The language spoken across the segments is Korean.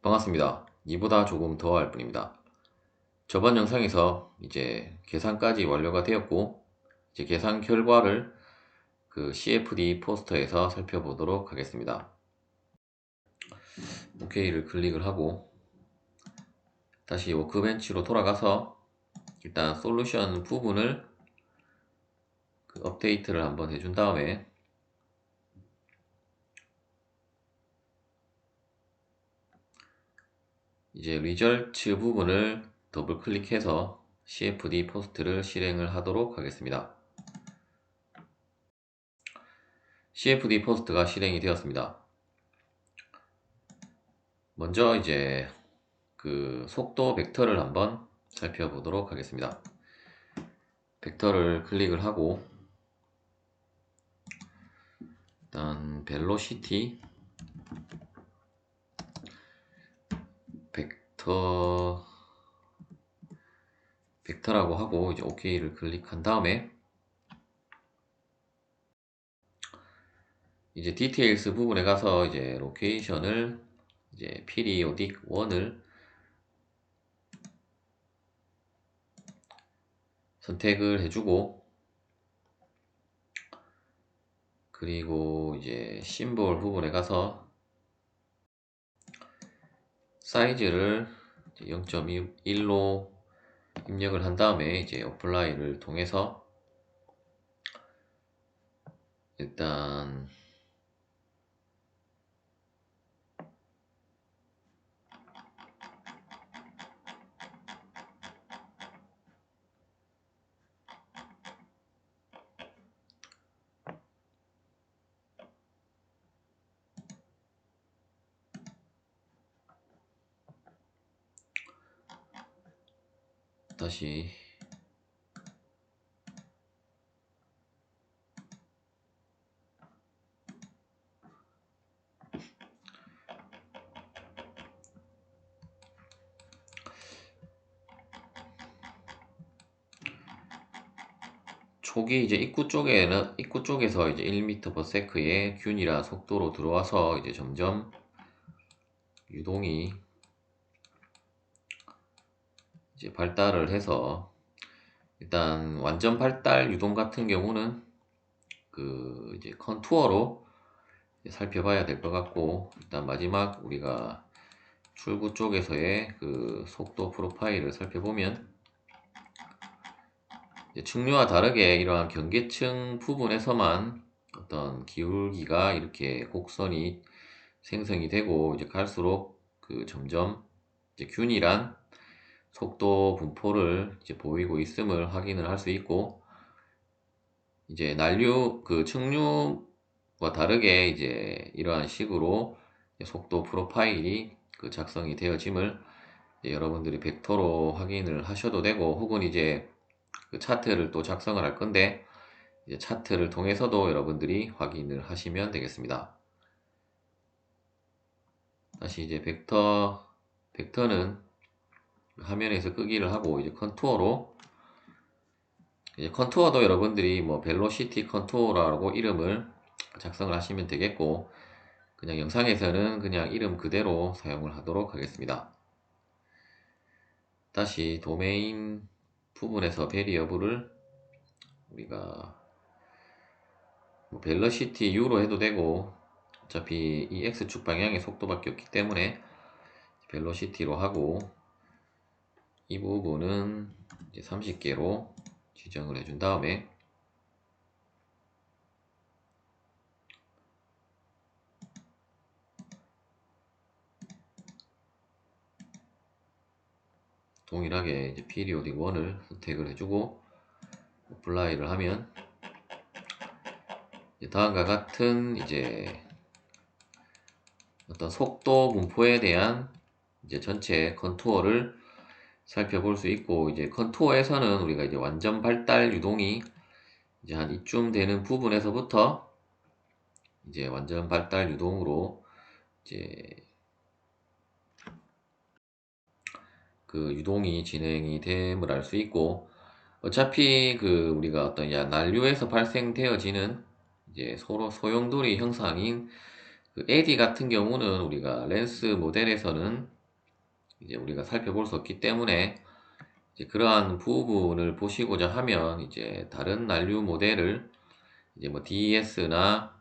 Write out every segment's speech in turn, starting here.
반갑습니다. 이보다 조금 더 할 뿐입니다. 저번 영상에서 이제 계산까지 완료가 되었고, 이제 계산 결과를 그 CFD 포스터에서 살펴보도록 하겠습니다. OK를 클릭을 하고, 다시 워크벤치로 돌아가서 일단 솔루션 부분을 그 업데이트를 한번 해준 다음에, 이제 리절츠 부분을 더블 클릭해서 CFD 포스트를 실행을 하도록 하겠습니다. CFD 포스트가 실행이 되었습니다. 먼저 이제 그 속도 벡터를 한번 살펴보도록 하겠습니다. 벡터를 클릭을 하고 일단 벨로시티 벡터라고 하고 이제 OK를 클릭한 다음에 이제 디테일스 부분에 가서 이제 로케이션을 이제 periodic 1을 선택을 해주고, 그리고 이제 심볼 부분에 가서 사이즈를 0.1로 입력을 한 다음에 이제 어플라이를 통해서 일단 다시 초기 이제 입구 쪽에서 이제 1m/s의 균이라 속도로 들어와서 이제 점점 유동이 이제 발달을 해서, 일단 완전 발달 유동 같은 경우는 그 이제 컨투어로 이제 살펴봐야 될 것 같고, 일단 마지막 우리가 출구 쪽에서의 그 속도 프로파일을 살펴보면 이제 측류와 다르게 이러한 경계층 부분에서만 어떤 기울기가 이렇게 곡선이 생성이 되고, 이제 갈수록 그 점점 이제 균일한 속도 분포를 이제 보이고 있음을 확인을 할 수 있고, 이제 난류 그 측류와 다르게 이제 이러한 식으로 속도 프로파일이 그 작성이 되어짐을 이제 여러분들이 벡터로 확인을 하셔도 되고, 혹은 이제 그 차트를 또 작성을 할 건데 이제 차트를 통해서도 여러분들이 확인을 하시면 되겠습니다. 다시 이제 벡터는 화면에서 끄기를 하고 이제 컨투어로, 이제 컨투어도 여러분들이 뭐 벨로시티 컨투어라고 이름을 작성을 하시면 되겠고, 그냥 영상에서는 그냥 이름 그대로 사용을 하도록 하겠습니다. 다시 도메인 부분에서 베리어블을 우리가 뭐 벨로시티 U로 해도 되고, 어차피 이 X축 방향의 속도밖에 없기 때문에 벨로시티로 하고, 이 부분은 이제 30개로 지정을 해준 다음에 동일하게 이제 periodic 1을 선택을 해주고 어플라이를 하면 이제 다음과 같은 이제 어떤 속도 분포에 대한 이제 전체 컨투어를 살펴볼 수 있고, 이제 컨투어에서는 우리가 이제 완전 발달 유동이 이제 한 이쯤 되는 부분에서부터 이제 완전 발달 유동으로 이제 그 유동이 진행이 됨을 알 수 있고, 어차피 그 우리가 어떤 난류에서 발생되어지는 이제 서로 소용돌이 형상인 그 AD 같은 경우는 우리가 렌스 모델에서는 이제 우리가 살펴볼 수 없기 때문에 이제 그러한 부분을 보시고자 하면 이제 다른 난류 모델을 이제 뭐 DES나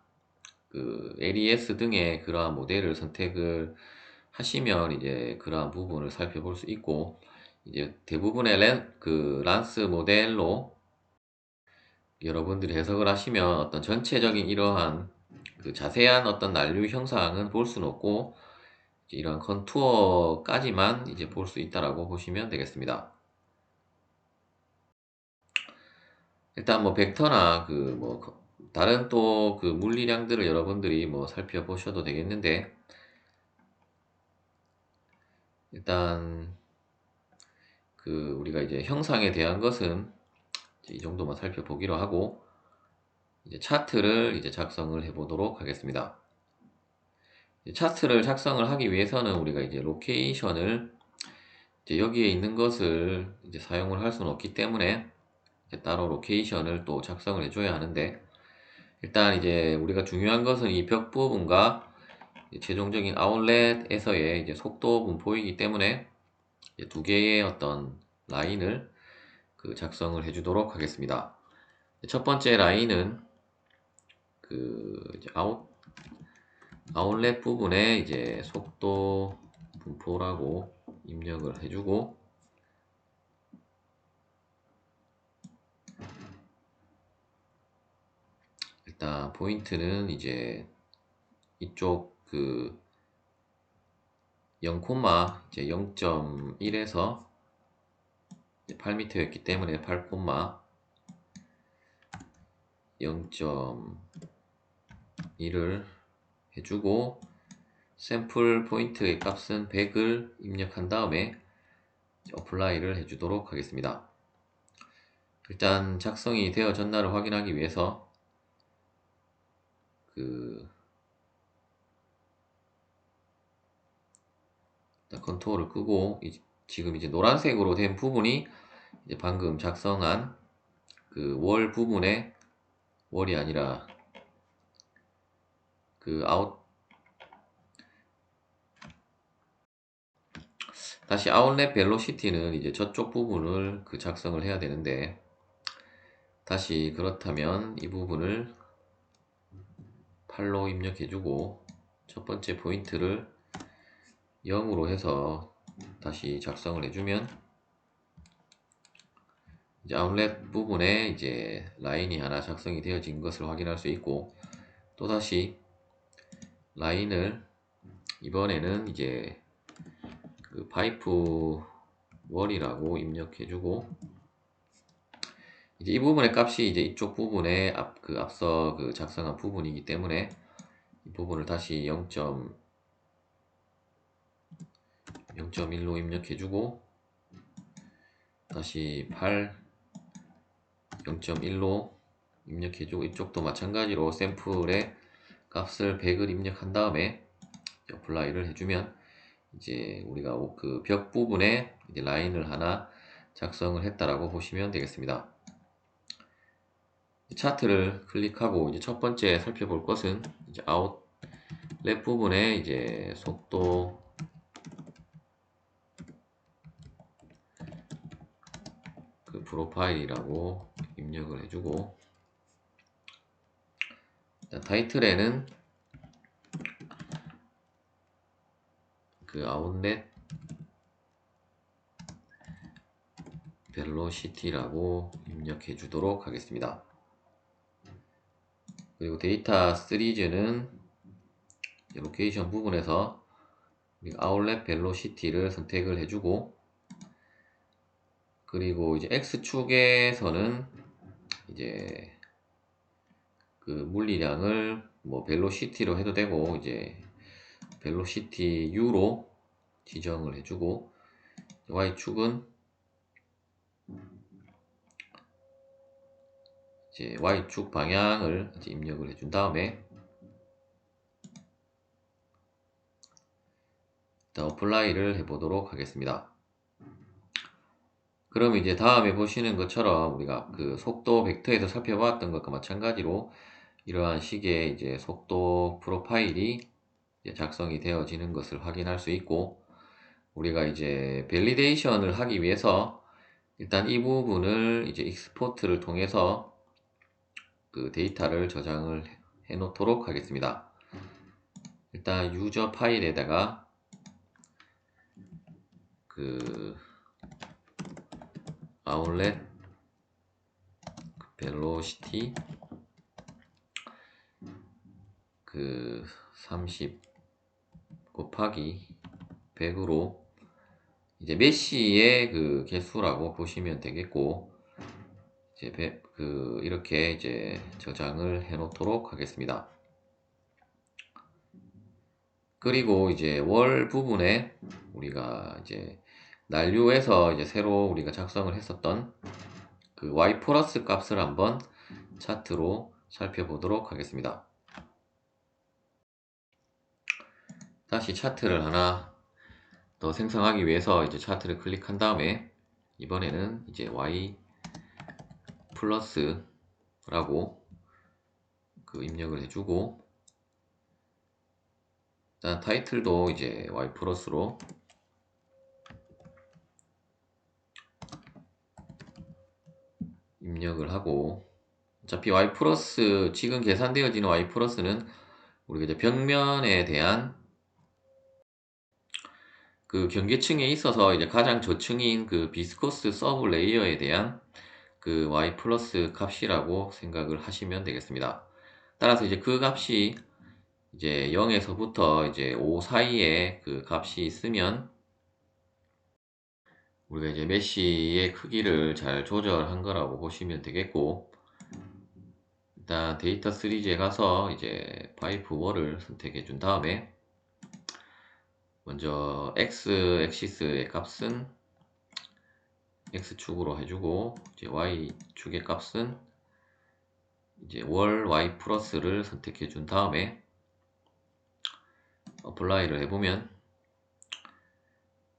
그 LES 등의 그러한 모델을 선택을 하시면 이제 그러한 부분을 살펴볼 수 있고, 이제 대부분의 그 란스 모델로 여러분들이 해석을 하시면 어떤 전체적인 이러한 그 자세한 어떤 난류 형상은 볼 수는 없고, 이제 이런 컨투어까지만 이제 볼 수 있다라고 보시면 되겠습니다. 일단 뭐 벡터나 그 뭐 다른 또 그 물리량들을 여러분들이 뭐 살펴보셔도 되겠는데, 일단 그 우리가 이제 형상에 대한 것은 이제 이 정도만 살펴보기로 하고, 이제 차트를 이제 작성을 해 보도록 하겠습니다. 차트를 작성을 하기 위해서는 우리가 이제 로케이션을 이제 여기에 있는 것을 이제 사용을 할 수는 없기 때문에 이제 따로 로케이션을 또 작성을 해줘야 하는데, 일단 이제 우리가 중요한 것은 이 벽 부분과 최종적인 아웃렛에서의 이제 속도 분포이기 때문에 이제 두 개의 어떤 라인을 그 작성을 해주도록 하겠습니다. 첫 번째 라인은 그 이제 아웃렛 부분에 이제 속도 분포라고 입력을 해주고, 일단 포인트는 이제 이쪽 그 0, 이제 0.1에서 8m였기 때문에 8, 0.1을 해주고, 샘플 포인트의 값은 100을 입력한 다음에 어플라이를 해주도록 하겠습니다. 일단 작성이 되어졌나를 확인하기 위해서 그 컨트롤을 끄고, 지금 이제 노란색으로 된 부분이 이제 방금 작성한 그 월 부분에, 월이 아니라 그 다시 아웃렛 벨로시티는 이제 저쪽 부분을 그 작성을 해야 되는데, 다시 그렇다면 이 부분을 8로 입력해주고 첫 번째 포인트를 0으로 해서 다시 작성을 해주면 이제 아웃렛 부분에 이제 라인이 하나 작성이 되어진 것을 확인할 수 있고, 또다시 라인을 이번에는 이제 그 파이프 월이라고 입력해주고, 이제 이 부분의 값이 이제 이쪽 부분에 앞서 그 작성한 부분이기 때문에 이 부분을 다시 0.1로 입력해주고, 다시 8, 0.1로 입력해주고, 이쪽도 마찬가지로 샘플의 값을 100을 입력한 다음에 어플라이를 해주면 이제 우리가 그 벽 부분에 이제 라인을 하나 작성을 했다라고 보시면 되겠습니다. 차트를 클릭하고 이제 첫 번째 살펴볼 것은 이제 아웃렛 부분에 이제 속도 그 프로파일이라고 입력을 해주고, 타이틀에는 그 아웃렛 벨로시티라고 입력해 주도록 하겠습니다. 그리고 데이터 시리즈는 로케이션 부분에서 아웃렛 벨로시티를 선택을 해주고, 그리고 이제 X축에서는 이제 그 물리량을 뭐 벨로시티로 해도 되고, 이제 벨로시티 U로 지정을 해주고, Y축은 이제 Y축 방향을 이제 입력을 해준 다음에 어플라이를 해보도록 하겠습니다. 그럼 이제 다음에 보시는 것처럼 우리가 그 속도 벡터에서 살펴봤던 것과 마찬가지로 이러한 식의 이제 속도 프로파일이 이제 작성이 되어지는 것을 확인할 수 있고, 우리가 이제 밸리데이션을 하기 위해서 일단 이 부분을 이제 익스포트를 통해서 그 데이터를 저장을 해 놓도록 하겠습니다. 일단 유저 파일에다가 그 아울렛 벨로시티 그 30 곱하기 100으로 이제 메시의 그 개수라고 보시면 되겠고, 이제 이렇게 이제 저장을 해 놓도록 하겠습니다. 그리고 이제 월 부분에 우리가 이제 난류에서 이제 새로 우리가 작성을 했었던 그 y 플러스 값을 한번 차트로 살펴보도록 하겠습니다. 다시 차트를 하나 더 생성하기 위해서 이제 차트를 클릭한 다음에 이번에는 이제 y 플러스라고 그 입력을 해주고, 일단 타이틀도 이제 y 플러스로 입력을 하고, 어차피 y 플러스 지금 계산되어지는 y 플러스는 우리가 이제 벽면에 대한 그 경계층에 있어서 이제 가장 저층인 그 비스코스 서브 레이어에 대한 그 y 플러스 값이라고 생각을 하시면 되겠습니다. 따라서 이제 그 값이 이제 0에서부터 이제 5 사이에 그 값이 있으면 우리가 이제 메쉬의 크기를 잘 조절한 거라고 보시면 되겠고, 일단 데이터 시리즈에 가서 이제 파이프 월을 선택해 준 다음에 먼저 x 엑시스의 값은 x축으로 해주고, 이제 y축의 값은 이제 월 y 플러스를 선택해 준 다음에 어플라이를 해보면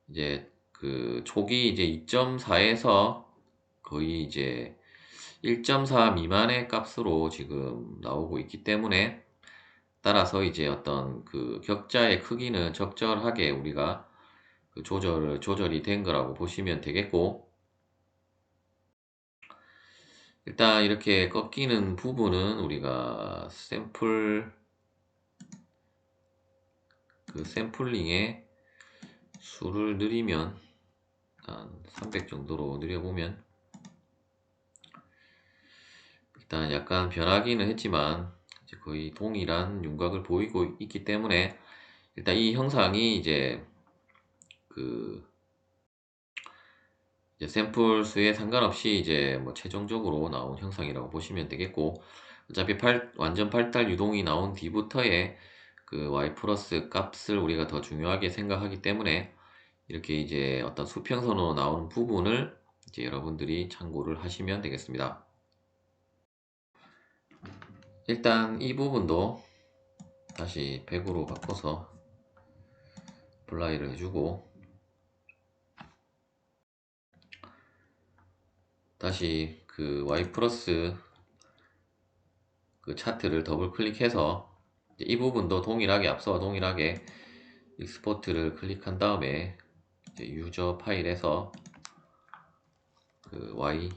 이제 그 촉이 이제 2.4에서 거의 이제 1.4 미만의 값으로 지금 나오고 있기 때문에, 따라서 이제 어떤 그 격자의 크기는 적절하게 우리가 그 조절이 된 거라고 보시면 되겠고, 일단 이렇게 꺾이는 부분은 우리가 샘플링의 수를 늘리면 한 300 정도로 늘려보면 일단 약간 변하기는 했지만 이제 거의 동일한 윤곽을 보이고 있기 때문에, 일단 이 형상이 이제 그 이제 샘플 수에 상관없이 이제 뭐 최종적으로 나온 형상이라고 보시면 되겠고, 어차피 완전 발달 유동이 나온 뒤부터의 그 y 플러스 값을 우리가 더 중요하게 생각하기 때문에 이렇게 이제 어떤 수평선으로 나오는 부분을 이제 여러분들이 참고를 하시면 되겠습니다. 일단 이 부분도 다시 100으로 바꿔서 플라이를 해주고, 다시 그 y 플러스 그 차트를 더블 클릭해서 이 부분도 동일하게 앞서와 동일하게 익스포트를 클릭한 다음에 이제 유저 파일에서 그 y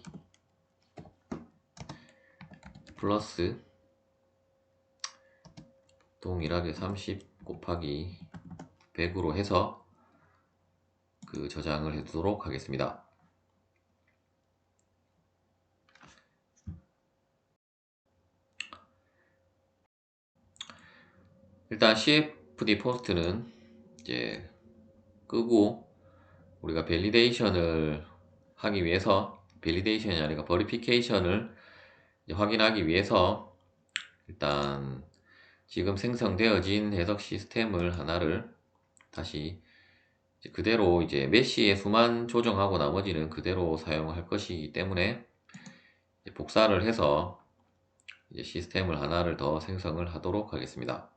플러스 동일하게 30 곱하기 100으로 해서 그 저장을 해두도록 하겠습니다. 일단 CFD 포스트는 이제 끄고, 우리가 밸리데이션을 하기 위해서, 밸리데이션이 아니라 버리피케이션을 확인하기 위해서 일단 지금 생성되어진 해석 시스템을 하나를 다시 그대로 이제 메쉬의 수만 조정하고 나머지는 그대로 사용할 것이기 때문에 복사를 해서 이제 시스템을 하나를 더 생성을 하도록 하겠습니다.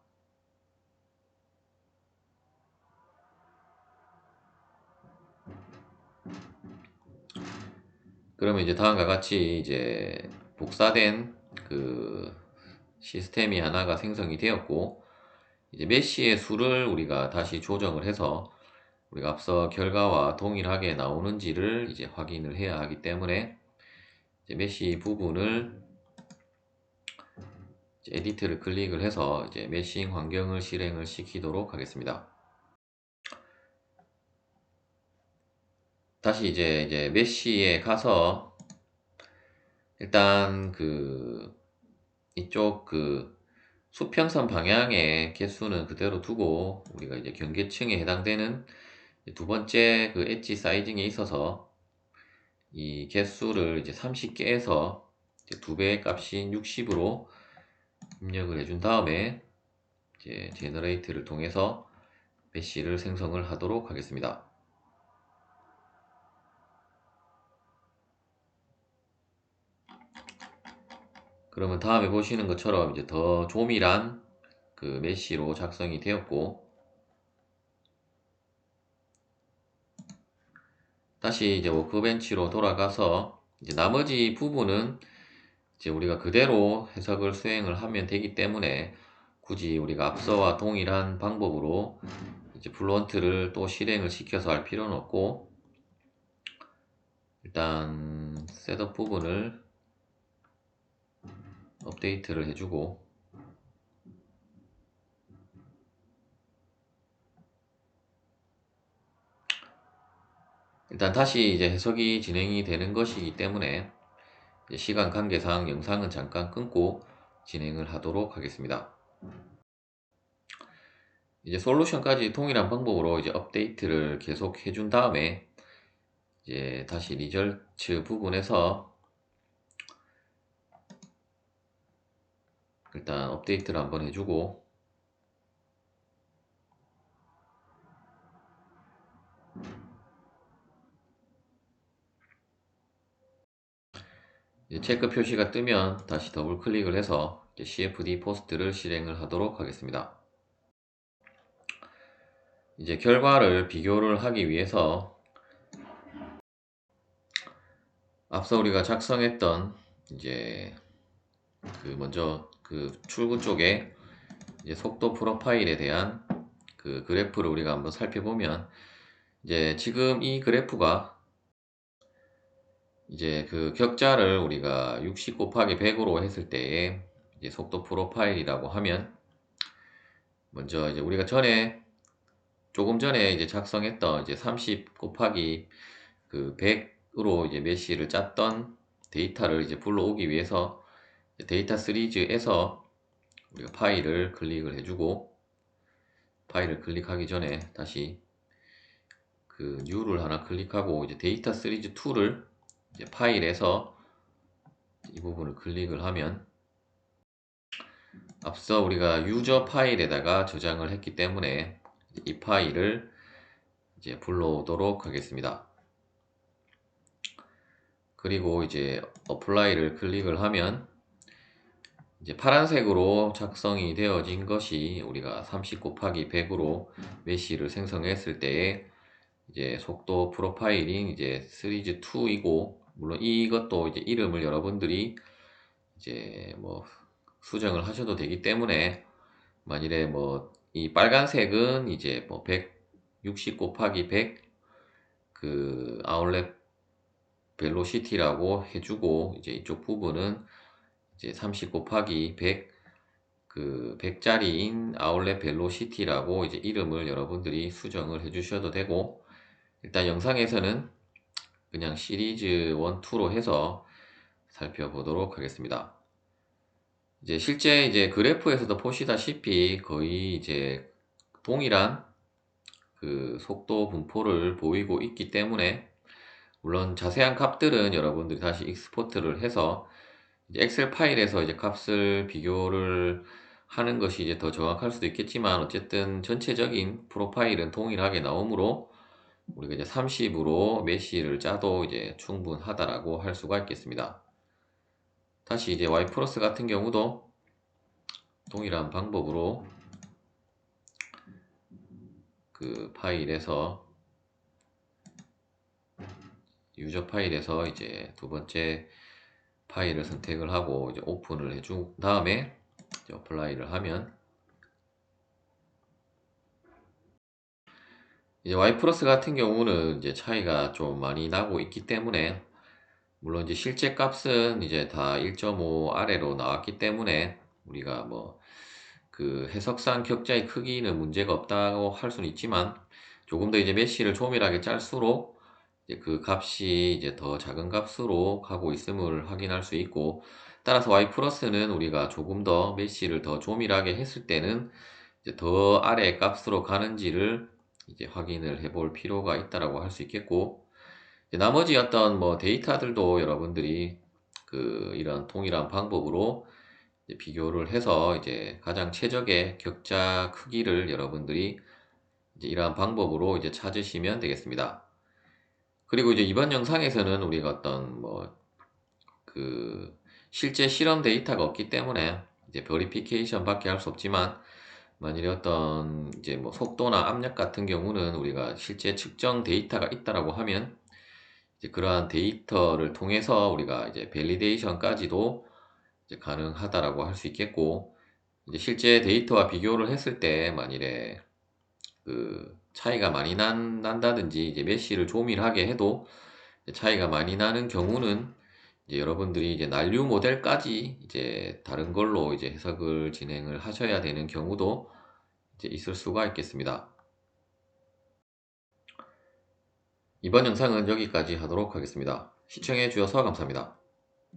그러면 이제 다음과 같이 이제 복사된 그 시스템이 하나가 생성이 되었고, 이제 메쉬의 수를 우리가 다시 조정을 해서 우리가 앞서 결과와 동일하게 나오는지를 이제 확인을 해야 하기 때문에 이제 메쉬 부분을 이제 에디트를 클릭을 해서 이제 메싱 환경을 실행을 시키도록 하겠습니다. 다시 이제 메쉬에 가서 일단 이쪽 수평선 방향의 개수는 그대로 두고 우리가 이제 경계층에 해당되는 두 번째 엣지 사이징에 있어서 이 개수를 이제 30개에서 두 배의 값인 60으로 입력을 해준 다음에 이제 제너레이트를 통해서 메쉬를 생성을 하도록 하겠습니다. 그러면 다음에 보시는 것처럼 이제 더 조밀한 메쉬로 작성이 되었고, 다시 이제 워크벤치로 돌아가서 이제 나머지 부분은 이제 우리가 그대로 해석을 수행을 하면 되기 때문에 굳이 우리가 앞서와 동일한 방법으로 이제 플론트를 또 실행을 시켜서 할 필요는 없고, 일단 셋업 부분을 업데이트를 해주고, 일단 다시 이제 해석이 진행이 되는 것이기 때문에 시간 관계상 영상은 잠깐 끊고 진행을 하도록 하겠습니다. 이제 솔루션까지 동일한 방법으로 이제 업데이트를 계속 해준 다음에 이제 다시 리절트 부분에서 일단 업데이트를 한번 해주고, 이제 체크 표시가 뜨면 다시 더블 클릭을 해서 CFD 포스트를 실행을 하도록 하겠습니다. 이제 결과를 비교를 하기 위해서 앞서 우리가 작성했던 이제 먼저 출구 쪽에 이제 속도 프로파일에 대한 그래프를 우리가 한번 살펴보면, 이제 지금 이 그래프가 이제 격자를 우리가 60 곱하기 100으로 했을 때의 이제 속도 프로파일이라고 하면, 먼저 이제 우리가 조금 전에 이제 작성했던 이제 30 곱하기 100으로 이제 메쉬를 짰던 데이터를 이제 불러오기 위해서 데이터 시리즈에서 우리가 파일을 클릭을 해주고, 파일을 클릭하기 전에 다시 New를 하나 클릭하고 이제 데이터 시리즈 2를 이제 파일에서 이 부분을 클릭을 하면 앞서 우리가 유저 파일에다가 저장을 했기 때문에 이 파일을 이제 불러오도록 하겠습니다. 그리고 이제 어플라이를 클릭을 하면 이제 파란색으로 작성이 되어진 것이 우리가 30 곱하기 100으로 메쉬를 생성했을 때의 이제 속도 프로파일인 이제 시리즈 2이고, 물론 이것도 이제 이름을 여러분들이 이제 수정을 하셔도 되기 때문에, 만일에 이 빨간색은 이제 160 곱하기 100 아웃렛 벨로시티라고 해주고, 이제 이쪽 부분은 이제 30 곱하기 100 100짜리인 아웃렛 벨로시티라고 이제 이름을 여러분들이 수정을 해 주셔도 되고, 일단 영상에서는 그냥 시리즈 1, 2로 해서 살펴보도록 하겠습니다. 이제 실제 이제 그래프에서도 보시다시피 거의 이제 동일한 속도 분포를 보이고 있기 때문에, 물론 자세한 값들은 여러분들이 다시 익스포트를 해서 이제 엑셀 파일에서 이제 값을 비교를 하는 것이 이제 더 정확할 수도 있겠지만, 어쨌든 전체적인 프로파일은 동일하게 나오므로 우리가 이제 30으로 메쉬를 짜도 이제 충분하다라고 할 수가 있겠습니다. 다시 이제 Y 플러스 같은 경우도 동일한 방법으로 파일에서 유저 파일에서 이제 두 번째 파일을 선택을 하고 이제 오픈을 해준 다음에 이제 어플라이를 하면 이제 Y 플러스 같은 경우는 이제 차이가 좀 많이 나고 있기 때문에, 물론 이제 실제 값은 이제 다 1.5 아래로 나왔기 때문에 우리가 뭐 그 해석상 격자의 크기는 문제가 없다고 할 수는 있지만, 조금 더 이제 메쉬를 조밀하게 짤수록 이제 그 값이 이제 더 작은 값으로 가고 있음을 확인할 수 있고, 따라서 Y 플러스는 우리가 조금 더 메쉬를 더 조밀하게 했을 때는 이제 더 아래 값으로 가는지를 이제 확인을 해볼 필요가 있다라고 할 수 있겠고, 이제 나머지 어떤 뭐 데이터들도 여러분들이 그 이런 동일한 방법으로 이제 비교를 해서 이제 가장 최적의 격자 크기를 여러분들이 이제 이러한 방법으로 이제 찾으시면 되겠습니다. 그리고 이제 이번 영상에서는 우리가 어떤 뭐 그 실제 실험 데이터가 없기 때문에 이제 버리피케이션 밖에 할 수 없지만, 만일에 어떤 이제 뭐 속도나 압력 같은 경우는 우리가 실제 측정 데이터가 있다라고 하면, 이제 그러한 데이터를 통해서 우리가 이제 밸리데이션까지도 이제 가능하다라고 할 수 있겠고, 이제 실제 데이터와 비교를 했을 때 만일에 그 차이가 많이 난다든지 이제 메쉬를 조밀하게 해도 차이가 많이 나는 경우는 이제 여러분들이 이제 난류 모델까지 이제 다른 걸로 이제 해석을 진행을 하셔야 되는 경우도 이제 있을 수가 있겠습니다. 이번 영상은 여기까지 하도록 하겠습니다. 시청해 주셔서 감사합니다.